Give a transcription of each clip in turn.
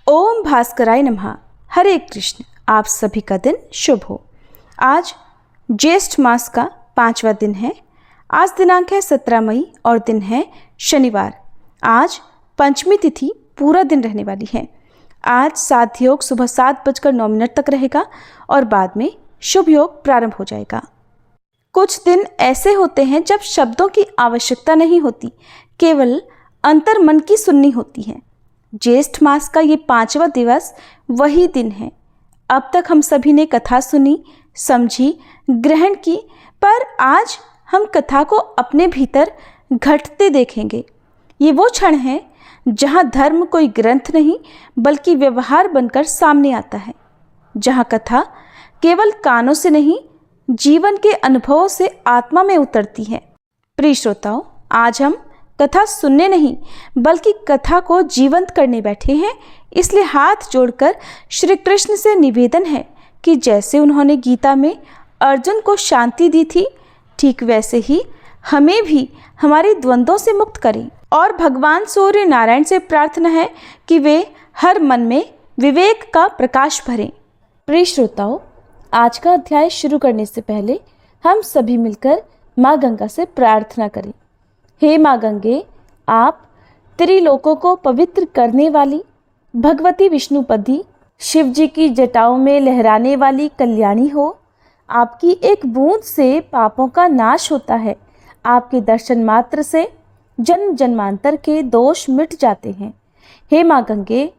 ओम भास्कराय नमः। हरे कृष्ण। आप सभी का दिन शुभ हो। आज ज्येष्ठ मास का 5वां दिन है। आज दिनांक है 17 मई और दिन है शनिवार। आज पंचमी तिथि पूरा दिन रहने वाली है। आज साध्य योग सुबह 7:09 तक रहेगा और बाद में शुभ योग प्रारंभ हो जाएगा। कुछ दिन ऐसे होते हैं जब शब्दों की आवश्यकता नहीं होती, केवल अंतर मन की सुननी होती है। ज्येष्ठ मास का ये 5वां दिवस वही दिन है। अब तक हम सभी ने कथा सुनी, समझी, ग्रहण की, पर आज हम कथा को अपने भीतर घटते देखेंगे। ये वो क्षण है जहाँ धर्म कोई ग्रंथ नहीं बल्कि व्यवहार बनकर सामने आता है, जहाँ कथा केवल कानों से नहीं जीवन के अनुभवों से आत्मा में उतरती है। प्रिय श्रोताओं, आज हम कथा सुनने नहीं बल्कि कथा को जीवंत करने बैठे हैं। इसलिए हाथ जोड़कर श्री कृष्ण से निवेदन है कि जैसे उन्होंने गीता में अर्जुन को शांति दी थी, ठीक वैसे ही हमें भी हमारे द्वंद्वों से मुक्त करें। और भगवान सूर्य नारायण से प्रार्थना है कि वे हर मन में विवेक का प्रकाश भरें। प्रिय श्रोताओं, आज का अध्याय शुरू करने से पहले हम सभी मिलकर माँ गंगा से प्रार्थना करें। हे माँ गंगे, आप त्रिलोकों को पवित्र करने वाली भगवती विष्णुपदी, शिव जी की जटाओं में लहराने वाली कल्याणी हो। आपकी एक बूंद से पापों का नाश होता है। आपके दर्शन मात्र से जन्म जन्मांतर के दोष मिट जाते हैं। हे माँ गंगे,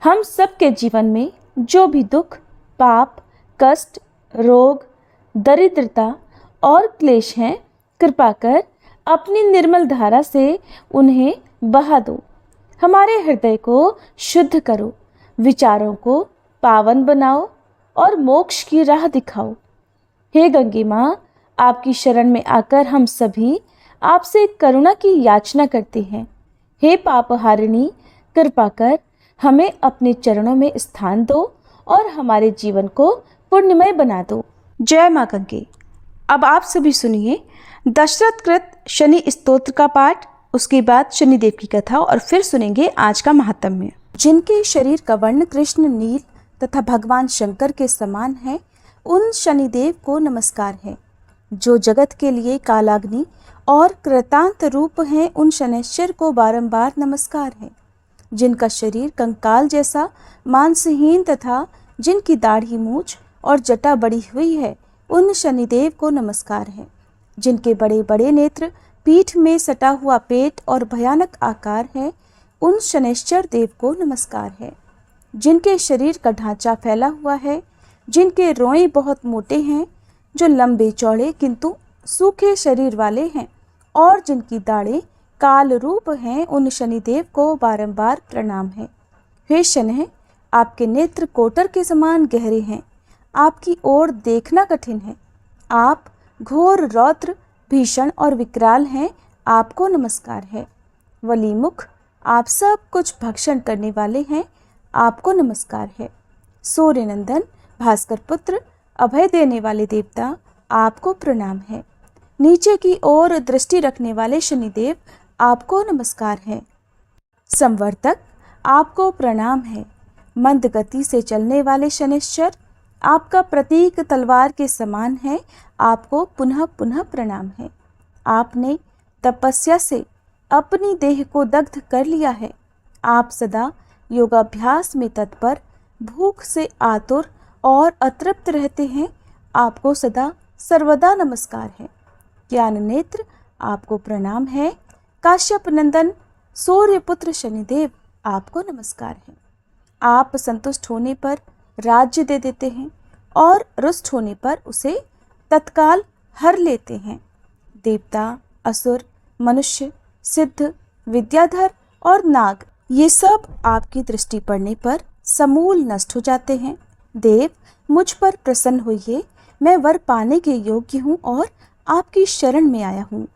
हम सबके जीवन में जो भी दुख, पाप, कष्ट, रोग, दरिद्रता और क्लेश हैं, कृपा कर अपनी निर्मल धारा से उन्हें बहा दो। हमारे हृदय को शुद्ध करो, विचारों को पावन बनाओ और मोक्ष की राह दिखाओ। हे गंगे माँ, आपकी शरण में आकर हम सभी आपसे करुणा की याचना करते हैं। हे पापहारिणी, कृपा कर हमें अपने चरणों में स्थान दो और हमारे जीवन को पुण्यमय बना दो। जय माँ गंगे। अब आप सभी सुनिए दशरथ कृत शनि स्तोत्र का पाठ, उसके बाद शनिदेव की कथा और फिर सुनेंगे आज का महात्म्य। जिनके शरीर का वर्ण कृष्ण नील तथा भगवान शंकर के समान है, उन शनिदेव को नमस्कार है। जो जगत के लिए कालाग्नि और कृतांत रूप हैं, उन शनैश्चर को बारंबार नमस्कार है। जिनका शरीर कंकाल जैसा मांसहीन तथा जिनकी दाढ़ी मूछ और जटा बड़ी हुई है, उन शनिदेव को नमस्कार है। जिनके बड़े बड़े नेत्र, पीठ में सटा हुआ पेट और भयानक आकार है, उन शनैश्चर देव को नमस्कार है। जिनके शरीर का ढांचा फैला हुआ है, जिनके रोए बहुत मोटे हैं, जो लंबे चौड़े किंतु सूखे शरीर वाले हैं और जिनकी दाढ़ें काल रूप हैं, उन शनिदेव को बारंबार प्रणाम है। हे शनैः, आपके नेत्र कोटर के समान गहरे हैं। आपकी ओर देखना कठिन है। आप घोर रौद्र, भीषण और विकराल हैं। आपको नमस्कार है। वलीमुख, आप सब कुछ भक्षण करने वाले हैं। आपको नमस्कार है। सूर्यनंदन, भास्कर पुत्र, अभय देने वाले देवता, आपको प्रणाम है। नीचे की ओर दृष्टि रखने वाले शनिदेव, आपको नमस्कार है। संवर्तक, आपको प्रणाम है। मंद गति से चलने वाले शनैश्चर, आपका प्रतीक तलवार के समान है। आपको पुनः पुनः प्रणाम है। आपने तपस्या से अपनी देह को दग्ध कर लिया है। आप सदा योगाभ्यास में तत्पर, भूख से आतुर और अतृप्त रहते हैं। आपको सदा सर्वदा नमस्कार है। ज्ञान नेत्र, आपको प्रणाम है। काश्यप नंदन, सूर्यपुत्र शनिदेव, आपको नमस्कार है। आप संतुष्ट होने पर राज्य दे देते हैं और रुष्ट होने पर उसे तत्काल हर लेते हैं। देवता, असुर, मनुष्य, सिद्ध, विद्याधर और नाग, ये सब आपकी दृष्टि पड़ने पर समूल नष्ट हो जाते हैं। देव, मुझ पर प्रसन्न होइए। मैं वर पाने के योग्य हूँ और आपकी शरण में आया हूँ।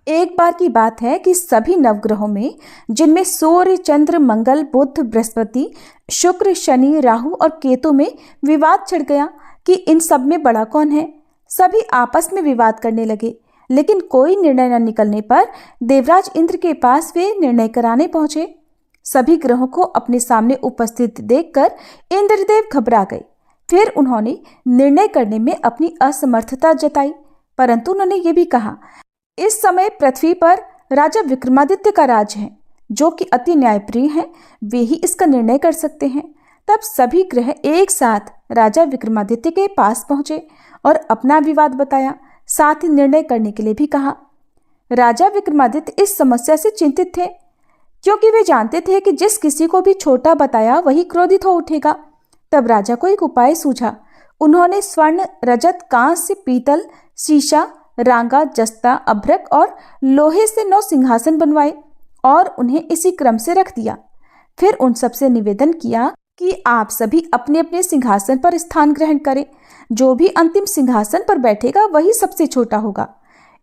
एक बार की बात है कि सभी नवग्रहों में, जिनमें सूर्य, चंद्र, मंगल, बुध, बृहस्पति, शुक्र, शनि, राहु और केतु में विवाद छिड़ गया कि इन सब में बड़ा कौन है। सभी आपस में विवाद करने लगे, लेकिन कोई निर्णय न निकलने पर देवराज इंद्र के पास वे निर्णय कराने पहुंचे। सभी ग्रहों को अपने सामने उपस्थित देखकर इंद्रदेव घबरा गए। फिर उन्होंने निर्णय करने में अपनी असमर्थता जताई, परंतु उन्होंने ये भी कहा, इस समय पृथ्वी पर राजा विक्रमादित्य का राज है, जो कि अति न्यायप्रिय हैं, वे ही इसका निर्णय कर सकते हैं। तब सभी ग्रह एक साथ राजा विक्रमादित्य के पास पहुंचे और अपना विवाद बताया, साथ ही निर्णय करने के लिए भी कहा। राजा विक्रमादित्य इस समस्या से चिंतित थे, क्योंकि वे जानते थे कि जिस किसी को भी छोटा बताया वही क्रोधित हो उठेगा। तब राजा को एक उपाय सूझा। उन्होंने स्वर्ण, रजत, कांस्य, पीतल, शीशा, रांगा, जस्ता, अभ्रक और लोहे से 9 सिंहासन बनवाए और उन्हें इसी क्रम से रख दिया। फिर उन सबसे निवेदन किया कि आप सभी अपने अपने सिंहासन पर स्थान ग्रहण करें। जो भी अंतिम सिंहासन पर बैठेगा वही सबसे छोटा होगा।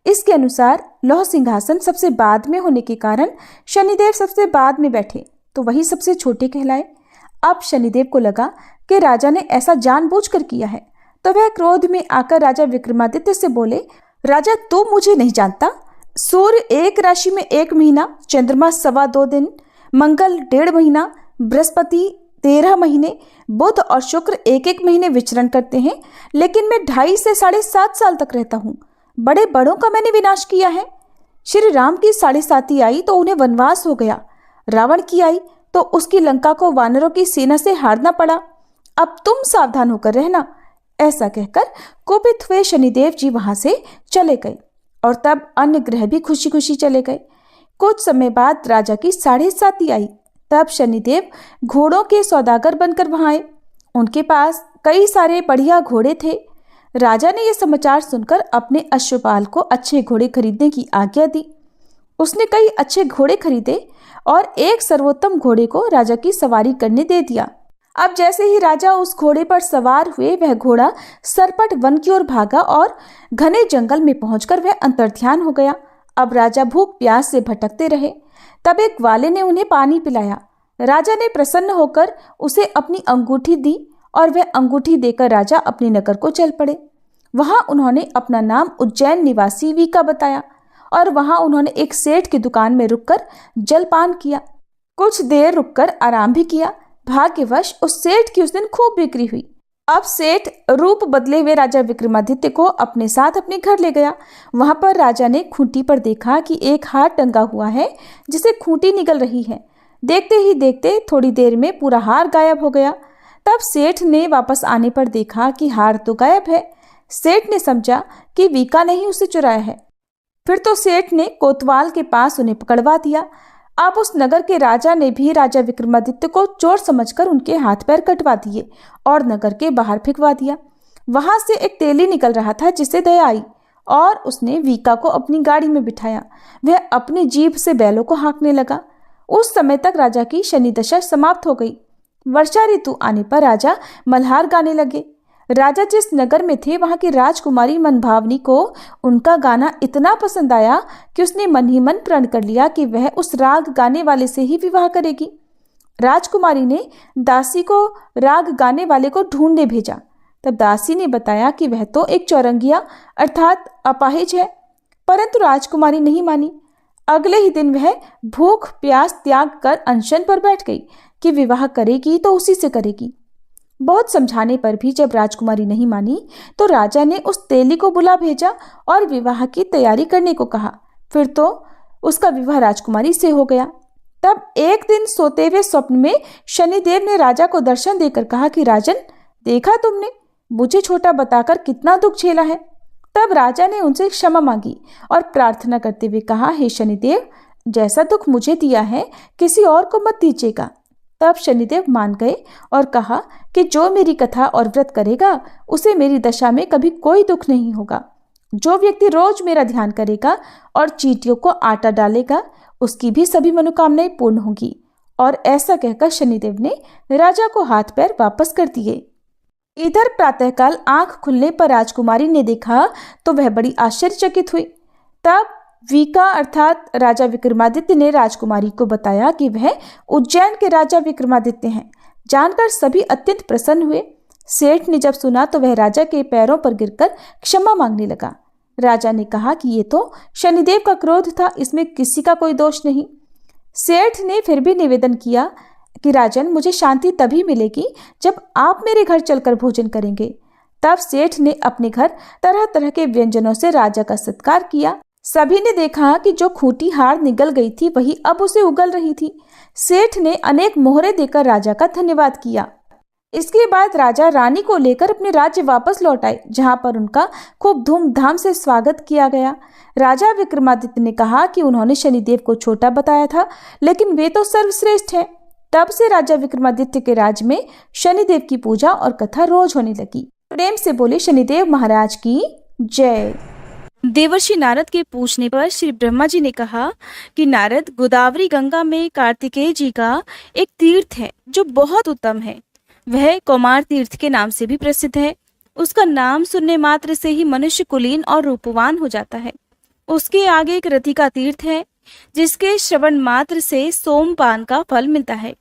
इसके अनुसार लौह सिंहासन सबसे बाद में होने के कारण शनिदेव सबसे बाद में बैठे, तो वही सबसे छोटे कहलाए। अब शनिदेव को लगा कि राजा ने ऐसा जानबूझकर किया है, तो वह क्रोध में आकर राजा विक्रमादित्य से बोले, राजा तू मुझे नहीं जानता। सूर्य 1 राशि में 1 महीना, चंद्रमा 2.25 दिन, मंगल 1.5 महीना, बृहस्पति 13 महीने, बुध और शुक्र 1-1 महीने विचरण करते हैं, लेकिन मैं 2.5 से 7.5 साल तक रहता हूँ। बड़े बड़ों का मैंने विनाश किया है। श्री राम की 7.5 आई तो उन्हें वनवास हो गया। रावण की आई तो उसकी लंका को वानरों की सेना से हारना पड़ा। अब तुम सावधान होकर रहना। ऐसा कहकर कोपित हुए शनिदेव जी वहां से चले गए और तब अन्य ग्रह भी खुशी खुशी चले गए। कुछ समय बाद राजा की 7.5 आई। तब शनिदेव घोड़ों के सौदागर बनकर वहां आए। उनके पास कई सारे बढ़िया घोड़े थे। राजा ने यह समाचार सुनकर अपने अश्वपाल को अच्छे घोड़े खरीदने की आज्ञा दी। उसने कई अच्छे घोड़े खरीदे और एक सर्वोत्तम घोड़े को राजा की सवारी करने दे दिया। अब जैसे ही राजा उस घोड़े पर सवार हुए, वह घोड़ा सरपट वन की ओर भागा और घने जंगल में पहुंचकर वह अंतर्ध्यान हो गया। अब राजा भूख प्यास से भटकते रहे। तब एक ग्वाले ने उन्हें पानी पिलाया। राजा ने प्रसन्न होकर उसे अपनी अंगूठी दी और वह अंगूठी देकर राजा अपने नगर को चल पड़े। वहां उन्होंने अपना नाम उज्जैन निवासी वीका बताया और वहां उन्होंने एक सेठ की दुकान में रुककर जलपान किया। कुछ देर रुककर आराम भी किया। भाग्यवश उस सेठ की उस दिन खूब बिक्री हुई। अब सेठ रूप बदले हुए राजा विक्रमादित्य को अपने साथ अपने घर ले गया। वहां पर राजा ने खूंटी पर देखा कि एक हार टंगा हुआ है जिसे खूंटी निगल रही है। देखते ही देखते थोड़ी देर में पूरा हार गायब हो गया। तब सेठ ने वापस आने पर देखा कि हार तो गायब है। सेठ ने समझा कि वीका ने ही उसे चुराया है। फिर तो सेठ ने कोतवाल के पास उन्हें पकड़वा दिया। अब उस नगर के राजा ने भी राजा विक्रमादित्य को चोर समझकर उनके हाथ पैर कटवा दिए और नगर के बाहर फेंकवा दिया। वहां से एक तेली निकल रहा था जिसे दया आई और उसने वीका को अपनी गाड़ी में बिठाया। वह अपनी जीभ से बैलों को हाँकने लगा। उस समय तक राजा की शनि दशा समाप्त हो गई। वर्षा ऋतु आने पर राजा मल्हार गाने लगे। राजा जिस नगर में थे वहां की राजकुमारी मनभावनी को उनका गाना इतना पसंद आया कि उसने मन ही मन प्रण कर लिया कि वह उस राग गाने वाले से ही विवाह करेगी। राजकुमारी ने दासी को राग गाने वाले को ढूंढने भेजा। तब दासी ने बताया कि वह तो एक चौरंगिया अर्थात अपाहिज है, परंतु राजकुमारी नहीं मानी। अगले ही दिन वह भूख प्यास त्याग कर अनशन पर बैठ गई कि विवाह करेगी तो उसी से करेगी। बहुत समझाने पर भी जब राजकुमारी नहीं मानी तो राजा ने उस तेली को बुला भेजा और विवाह की तैयारी करने को कहा। फिर तो उसका विवाह राजकुमारी से हो गया। तब एक दिन सोते हुए स्वप्न में शनिदेव ने राजा को दर्शन देकर कहा कि राजन, देखा तुमने मुझे छोटा बताकर कितना दुख झेला है। तब राजा ने उनसे क्षमा मांगी और प्रार्थना करते हुए कहा, हे शनिदेव, जैसा दुख मुझे दिया है किसी और को मत दीजिएगा। तब शनिदेव मान गए और कहा कि जो मेरी कथा और व्रत करेगा उसे मेरी दशा में कभी कोई दुख नहीं होगा। जो व्यक्ति रोज मेरा ध्यान करेगा और चींटियों को आटा डालेगा उसकी भी सभी मनोकामनाएं पूर्ण होंगी। और ऐसा कहकर शनिदेव ने राजा को हाथ पैर वापस कर दिए। इधर प्रातःकाल आंख खुलने पर राजकुमारी ने देखा तो वह बड़ी आश्चर्यचकित हुई। तब वीका अर्थात राजा विक्रमादित्य ने राजकुमारी को बताया कि वह उज्जैन के राजा विक्रमादित्य हैं। जानकर सभी अत्यंत प्रसन्न हुए। सेठ ने जब सुना तो वह राजा के पैरों पर गिरकर क्षमा मांगने लगा। राजा ने कहा कि ये तो शनिदेव का क्रोध था, इसमें किसी का कोई दोष नहीं। सेठ ने फिर भी निवेदन किया कि राजन, मुझे शांति तभी मिलेगी जब आप मेरे घर चलकर भोजन करेंगे। तब सेठ ने अपने घर तरह तरह के व्यंजनों से राजा का सत्कार किया। सभी ने देखा कि जो खूंटी हार निगल गई थी वही अब उसे उगल रही थी। सेठ ने अनेक मोहरे देकर राजा का धन्यवाद किया। इसके बाद राजा रानी को लेकर अपने राज्य वापस लौट आए, जहां पर उनका खूब धूमधाम से स्वागत किया गया। राजा विक्रमादित्य ने कहा कि उन्होंने शनिदेव को छोटा बताया था, लेकिन वे तो सर्वश्रेष्ठ हैं। तब से राजा विक्रमादित्य के राज्य में शनिदेव की पूजा और कथा रोज होने लगी। प्रेम से बोले शनिदेव महाराज की जय। देवर्षि नारद के पूछने पर श्री ब्रह्मा जी ने कहा कि नारद, गोदावरी गंगा में कार्तिकेय जी का एक तीर्थ है जो बहुत उत्तम है। वह कौमार तीर्थ के नाम से भी प्रसिद्ध है। उसका नाम सुनने मात्र से ही मनुष्य कुलीन और रूपवान हो जाता है। उसके आगे एक रतिका तीर्थ है जिसके श्रवण मात्र से सोमपान का फल मिलता है।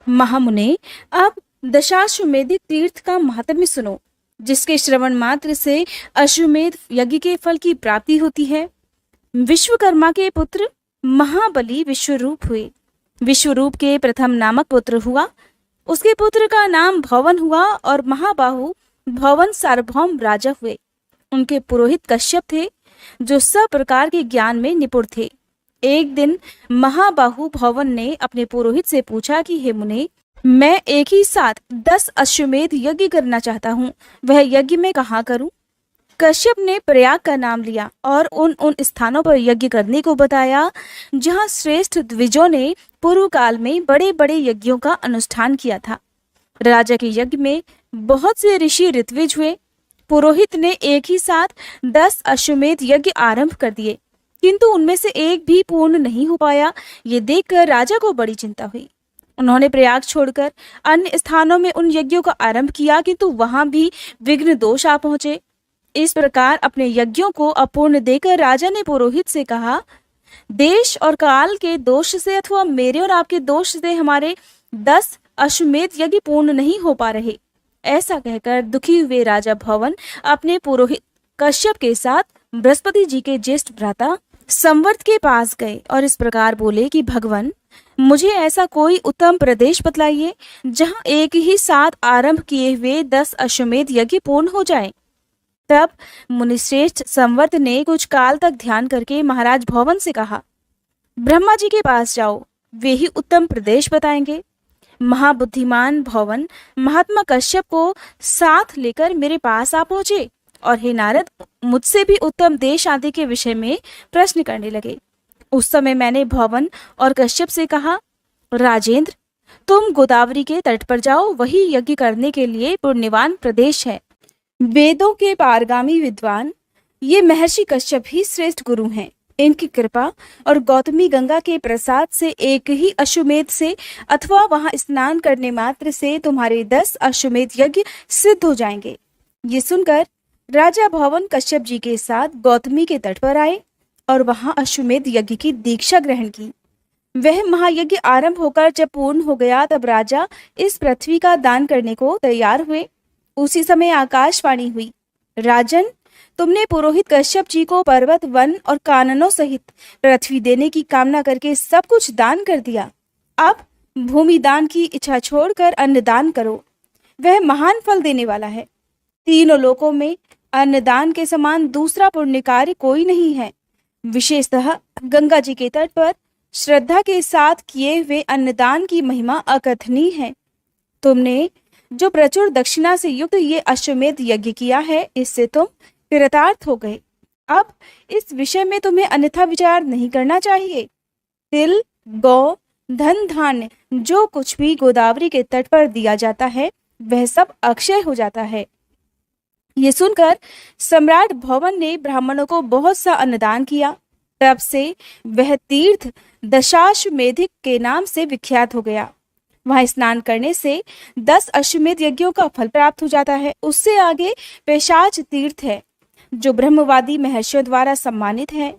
महामुने, अब दशाश्वमेधिक तीर्थ का महात्म्य सुनो, जिसके श्रवण मात्र से अश्वमेध यज्ञ के फल की प्राप्ति होती है। विश्वकर्मा के पुत्र महाबली विश्वरूप हुए। विश्वरूप के प्रथम नामक पुत्र हुआ। उसके पुत्र का नाम भवन हुआ और महाबाहु भवन सार्वभौम राजा हुए। उनके पुरोहित कश्यप थे जो सब प्रकार के ज्ञान में निपुण थे। एक दिन महाबाहु भवन ने अपने पुरोहित से पूछा कि हे मुने, मैं एक ही साथ 10 अश्वमेध यज्ञ करना चाहता हूँ, वह यज्ञ मैं कहाँ करूँ? कश्यप ने प्रयाग का नाम लिया और उन स्थानों पर यज्ञ करने को बताया जहाँ श्रेष्ठ द्विजों ने पूर्व काल में बड़े बड़े यज्ञों का अनुष्ठान किया था। राजा के यज्ञ में बहुत से ऋषि ऋत्विज हुए। पुरोहित ने एक ही साथ 10 अश्वमेध यज्ञ आरंभ कर दिए, किंतु उनमें से एक भी पूर्ण नहीं हो पाया। ये देखकर राजा को बड़ी चिंता हुई। उन्होंने प्रयाग छोड़कर अन्य स्थानों में उन यज्ञों का आरंभ किया, किंतु वहां भी विघ्न दोष आ पहुंचे। इस प्रकार अपने यज्ञों को अपूर्ण देकर राजा ने पुरोहित से कहा, देश और काल के दोष से अथवा मेरे और आपके दोष से हमारे 10 अश्वमेध यज्ञ पूर्ण नहीं हो पा रहे। ऐसा कहकर दुखी हुए राजा भवन अपने पुरोहित कश्यप के साथ बृहस्पति जी के ज्येष्ठ भ्राता संवर्त के पास गए और इस प्रकार बोले कि भगवान, मुझे ऐसा कोई उत्तम प्रदेश बतलाइए जहां एक ही साथ आरंभ किए हुए 10 अश्वमेध यज्ञ पूर्ण हो जाएं। तब मुनिश्रेष्ठ संवर्त ने कुछ काल तक ध्यान करके महाराज भवन से कहा, ब्रह्मा जी के पास जाओ, वे ही उत्तम प्रदेश बताएंगे। महाबुद्धिमान भवन महात्मा कश्यप को साथ लेकर मेरे पास आ पहुंचे और हे नारद, मुझसे भी उत्तम देश आदि के विषय में प्रश्न करने लगे। उस समय मैंने भवन और कश्यप से कहा, राजेंद्र, तुम गोदावरी के तट पर जाओ, वही यज्ञ करने के लिए पुण्यवान प्रदेश है। वेदों के पारगामी विद्वान ये महर्षि कश्यप ही श्रेष्ठ गुरु हैं। इनकी कृपा और गौतमी गंगा के प्रसाद से एक ही अश्वमेध से अथवा वहां स्नान करने मात्र से तुम्हारे 10 अश्वमेध यज्ञ सिद्ध हो जाएंगे। ये सुनकर राजा भवन कश्यप जी के साथ गौतमी के तट पर आए और वहां अश्वमेध यज्ञ की दीक्षा ग्रहण की। वह महायज्ञ आरंभ होकर जब पूर्ण हो गया तब राजा इस पृथ्वी का दान करने को तैयार हुए। उसी समय आकाशवाणी हुई, राजन, तुमने पुरोहित कश्यप जी को पर्वत, वन और काननों सहित पृथ्वी देने की कामना करके सब कुछ दान कर दिया। अब भूमि दान की इच्छा छोड़कर अन्न दान करो, वह महान फल देने वाला है। तीनों लोकों में अन्नदान के समान दूसरा पुण्य कार्य कोई नहीं है। विशेषतः गंगा जी के तट पर श्रद्धा के साथ किए हुए अन्नदान की महिमा अकथनीय है। तुमने जो प्रचुर दक्षिणा से युक्त ये अश्वमेध यज्ञ किया है, इससे तुम कृतार्थ हो गए। अब इस विषय में तुम्हें अन्यथा विचार नहीं करना चाहिए। तिल, गौ, धन, धान्य जो कुछ भी गोदावरी के तट पर दिया जाता है वह सब अक्षय हो जाता है। ये सुनकर सम्राट भवन ने ब्राह्मणों को बहुत सा अन्नदान किया। तब से वह तीर्थ दशाश्वमेधिक के नाम से विख्यात हो गया। वहां स्नान करने से 10 अश्वमेध यज्ञों का फल प्राप्त हो जाता है। उससे आगे पेशाच तीर्थ है जो ब्रह्मवादी महर्षियों द्वारा सम्मानित है।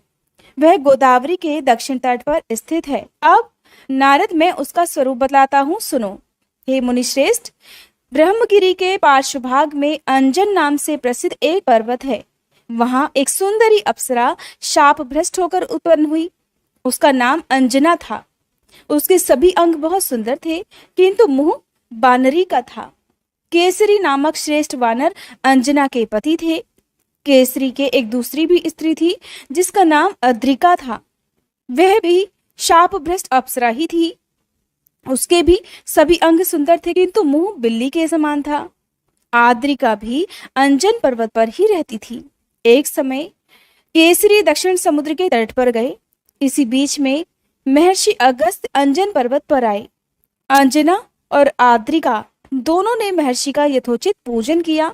वह गोदावरी के दक्षिण तट पर स्थित है। अब नारद, मैं उसका स्वरूप बतलाता हूँ, सुनो। हे मुनिश्रेष्ठ, ब्रह्मगिरी के पार्श्वभाग में अंजन नाम से प्रसिद्ध एक पर्वत है। वहां एक सुंदरी अप्सरा शाप भ्रष्ट होकर उत्पन्न हुई। उसका नाम अंजना था। उसके सभी अंग बहुत सुंदर थे, किंतु मुंह बानरी का था। केसरी नामक श्रेष्ठ वानर अंजना के पति थे। केसरी के एक दूसरी भी स्त्री थी जिसका नाम अद्रिका था। वह भी शापभ्रष्ट अप्सरा ही थी। उसके भी सभी अंग सुंदर थे, किंतु मुंह बिल्ली के समान था। आद्रिका भी अंजन पर्वत पर ही रहती थी। एक समय केसरी दक्षिण समुद्र के तट पर गए। इसी बीच में महर्षि अगस्त्य अंजन पर्वत पर आए। अंजना और आद्रिका दोनों ने महर्षि का यथोचित पूजन किया,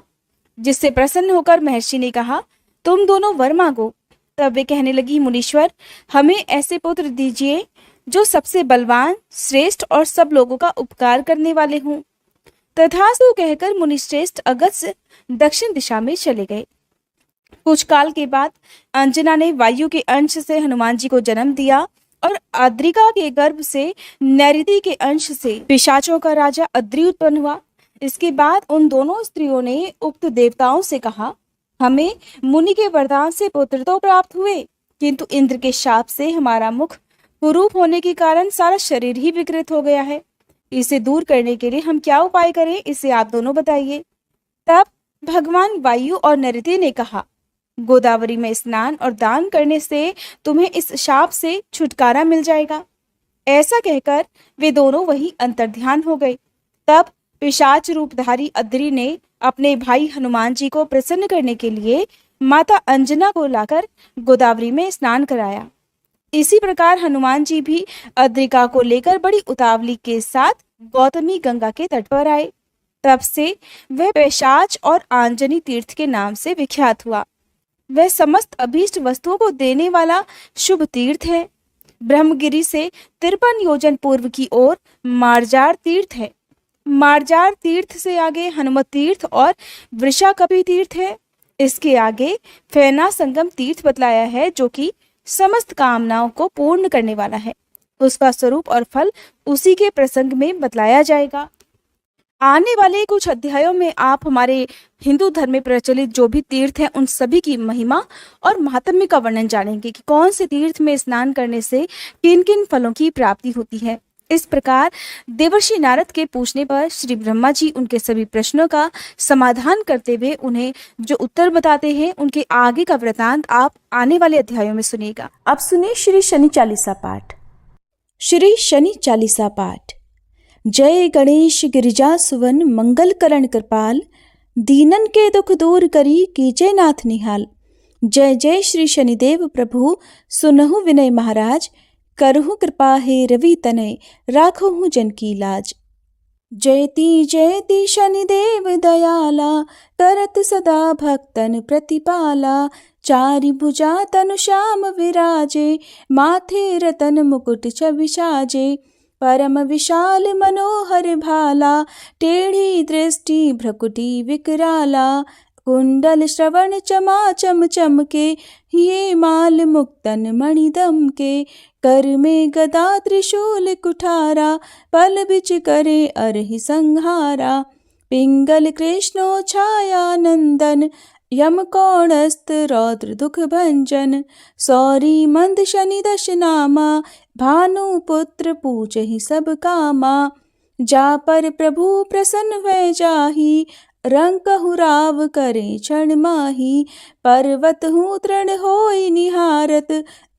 जिससे प्रसन्न होकर महर्षि ने कहा, तुम दोनों वर मांगो। तब वे कहने लगी, मुनीश्वर, हमें ऐसे पुत्र दीजिए जो सबसे बलवान, श्रेष्ठ और सब लोगों का उपकार करने वाले हों। तथास्तु कहकर मुनिश्रेष्ठ अगस्त्य दक्षिण दिशा में चले गए। कुछ काल के बाद अंजना ने वायु के अंश से हनुमान जी को जन्म दिया और आद्रिका के गर्भ से नैऋति के अंश से पिशाचों का राजा अद्रि उत्पन्न हुआ। इसके बाद उन दोनों स्त्रियों ने उक्त देवताओं से कहा, हमें मुनि के वरदान से पुत्र तो प्राप्त हुए, किंतु इंद्र के शाप से हमारा मुख कुरूप होने के कारण सारा शरीर ही विकृत हो गया है। इसे दूर करने के लिए हम क्या उपाय करें, इसे आप दोनों बताइए। तब भगवान वायु और नैऋति ने कहा, गोदावरी में स्नान और दान करने से तुम्हें इस शाप से छुटकारा मिल जाएगा। ऐसा कहकर वे दोनों वहीं अंतर्ध्यान हो गए। तब पिशाच रूपधारी अद्रि ने अपने भाई हनुमान जी को प्रसन्न करने के लिए माता अंजना को लाकर गोदावरी में स्नान कराया। इसी प्रकार हनुमान जी भी अद्रिका को लेकर बड़ी उतावली के साथ गौतमी गंगा के तट पर आए। तब से वह पिशाच और आंजनी तीर्थ के नाम से विख्यात हुआ। वह समस्त अभीष्ट वस्तुओं को देने वाला शुभ तीर्थ है। ब्रह्मगिरी से 53 योजन पूर्व की ओर मार्जार तीर्थ है। मार्जार तीर्थ से आगे हनुमत तीर्थ और वृषाकपि तीर्थ है। इसके आगे फैना संगम तीर्थ बतलाया है, जो कि समस्त कामनाओं को पूर्ण करने वाला है। उसका स्वरूप और फल उसी के प्रसंग में बतलाया जाएगा। आने वाले कुछ अध्यायों में आप हमारे हिंदू धर्म में प्रचलित जो भी तीर्थ हैं उन सभी की महिमा और महात्म्य का वर्णन जानेंगे कि कौन से तीर्थ में स्नान करने से किन किन फलों की प्राप्ति होती है। इस प्रकार देवर्षि नारद के पूछने पर श्री ब्रह्मा जी उनके सभी प्रश्नों का समाधान करते हुए उन्हें जो उत्तर बताते हैं, उनके आगे का वृतांत आप आने वाले अध्यायों में सुनिएगा। अब सुनिए श्री शनि चालीसा पाठ। श्री शनि चालीसा पाठ। जय गणेश गिरिजा सुवन मंगल करण कृपाल, दीनन के दुख दूर करी कीजय नाथ निहाल। जय जय श्री शनिदेव प्रभु सुनहु विनय महाराज, करहु कृपा हे रवि तनय राखहु जन की लाज। जयति शनिदेव दयाला, करत सदा भक्तन प्रतिपाला। चारि भुजा तनु श्याम विराजे, माथे रतन मुकुट छवि साजे। परम विशाल मनोहर भाला, टेढ़ी दृष्टि भ्रकुटी विकराला। कुंडल श्रवण चमा चम चमके, ये माल मुक्तन मणिदम के। कर में गदा त्रिशूल कुठारा, पल बिच करे अरहि संहारा। पिंगल कृष्णो छाया नंदन, यम कौणस्त रौद्र दुख भंजन। सौरी मंद शनि दश नामा, भानु पुत्र पूजहि सब कामा। जा पर प्रभु प्रसन्न भय जाहि, रंकहु राव करे क्षण माही। पर्वत हूँ तृण होई निहारत,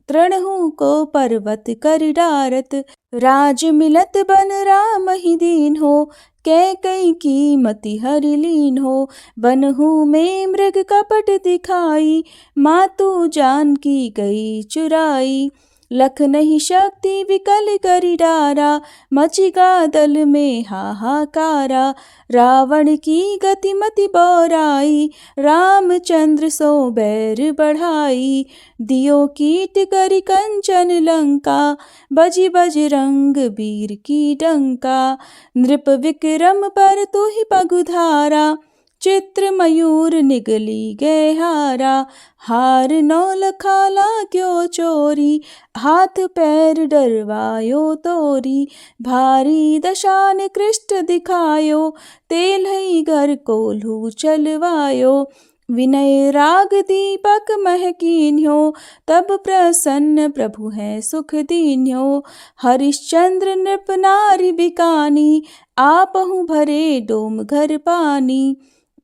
तृणहु को पर्वत कर डारत। राज मिलत बन राम ही दीन हो, कैकई की मति हरि लीन हो। बनहु में मृग कपट दिखाई, मातु जानकी गई चुराई। लख नहीं शक्ति विकल करि डारा, मचिका दल में हाहाकारा। रावण की गति मति बौराई, रामचंद्र सो बैर बढ़ाई। दियो कीट करि कंचन लंका, बजि बजरंग वीर की डंका। नृप विक्रम पर तुहि पगुधारा, चित्र मयूर निगली गए हारा। हार नौ लखाला क्यों चोरी, हाथ पैर डरवायो तोरी। भारी दशा निकृष्ट दिखायो, तेलहि घर कोल्हू चलवायो। विनय राग दीपक महकीन्यो, तब प्रसन्न प्रभु है सुख दीन्यो। हरिश्चंद्र नृप नारी बिकानी, आपहु भरे डोम घर पानी।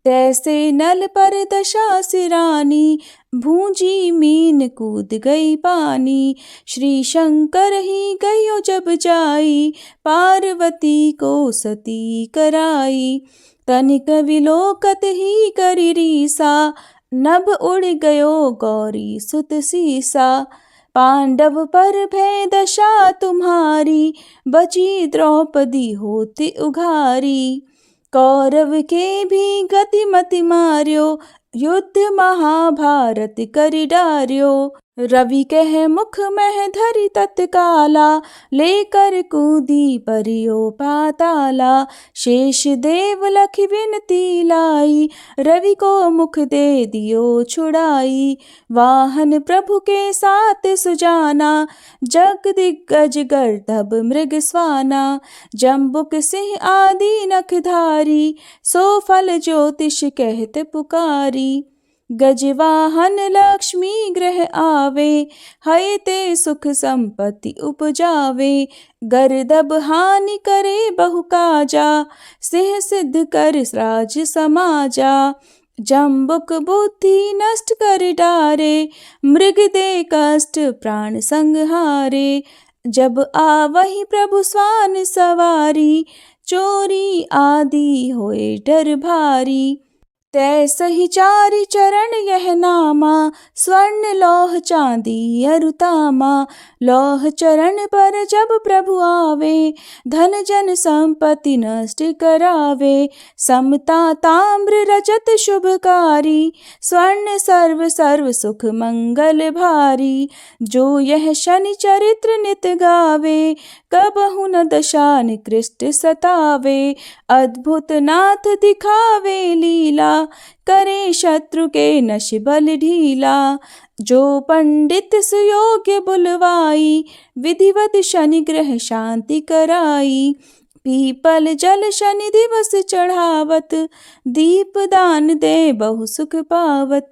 तैसे नल पर दशा सिरानी, भूंजी मीन कूद गई पानी। श्री शंकर ही गयो जब जाई, पार्वती को सती कराई। तनिक विलोकत ही करी रीसा, नभ उड़ गयो गौरी सुत सीसा। पांडव पर भय दशा तुम्हारी, बची द्रौपदी होती उघारी। कौरव के भी गति मति मार्यो, युद्ध महाभारत करि डार्यो। रवि कह मुख मह धरि तत्काला, लेकर कूदी परियो पाताला। शेष देव लखि विनती लाई, रवि को मुख दे दियो छुड़ाई। वाहन प्रभु के साथ सुजाना, जग दिग्गज गर्दभ मृग स्वाना। जम्बुक सिंह आदि नखधारी, सो फल ज्योतिष कहत पुकारी। गजवाहन लक्ष्मी ग्रह आवे, हय ते सुख संपत्ति उपजावे। गर्दभ हानि करे बहु काजा, सिंह सिद्ध कर राज समाजा। जम्बुक बुद्धि नष्ट कर डारे, मृग दे कष्ट प्राण संहारे। जब आवहि प्रभु स्वान सवारी, चोरी आदि होए डर भारी। तैसहि चारि चरण यह नामा, स्वर्ण लौह चांदी अरुतामा। लौह चरण पर जब प्रभु आवे, धन जन संपत्ति नष्ट करावे। समता ताम्र रजत शुभकारी, स्वर्ण सर्व सर्व सुख मंगल भारी। जो यह शनि चरित्र नित गावे, कबहु न दशा निकृष्ट सतावे। अद्भुत नाथ दिखावे लीला, करे शत्रु के नश बल ढीला। जो पंडित सुयोग्य बुलवाई, विधिवत शनि ग्रह शांति कराई। पीपल जल शनि दिवस चढ़ावत, दीप दान दे बहु सुख पावत।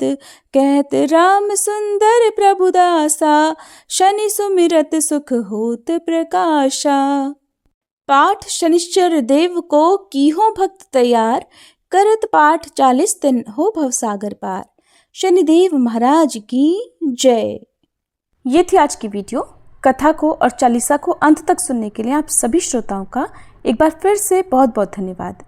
कहत राम सुंदर प्रभु दासा, शनि सुमिरत सुख होत प्रकाशा। पाठ शनिश्चर देव को कीहो भक्त तैयार, करत पाठ 40 दिन हो भवसागर पार। शनिदेव महाराज की जय। ये थी आज की वीडियो। कथा को और चालीसा को अंत तक सुनने के लिए आप सभी श्रोताओं का एक बार फिर से बहुत बहुत धन्यवाद।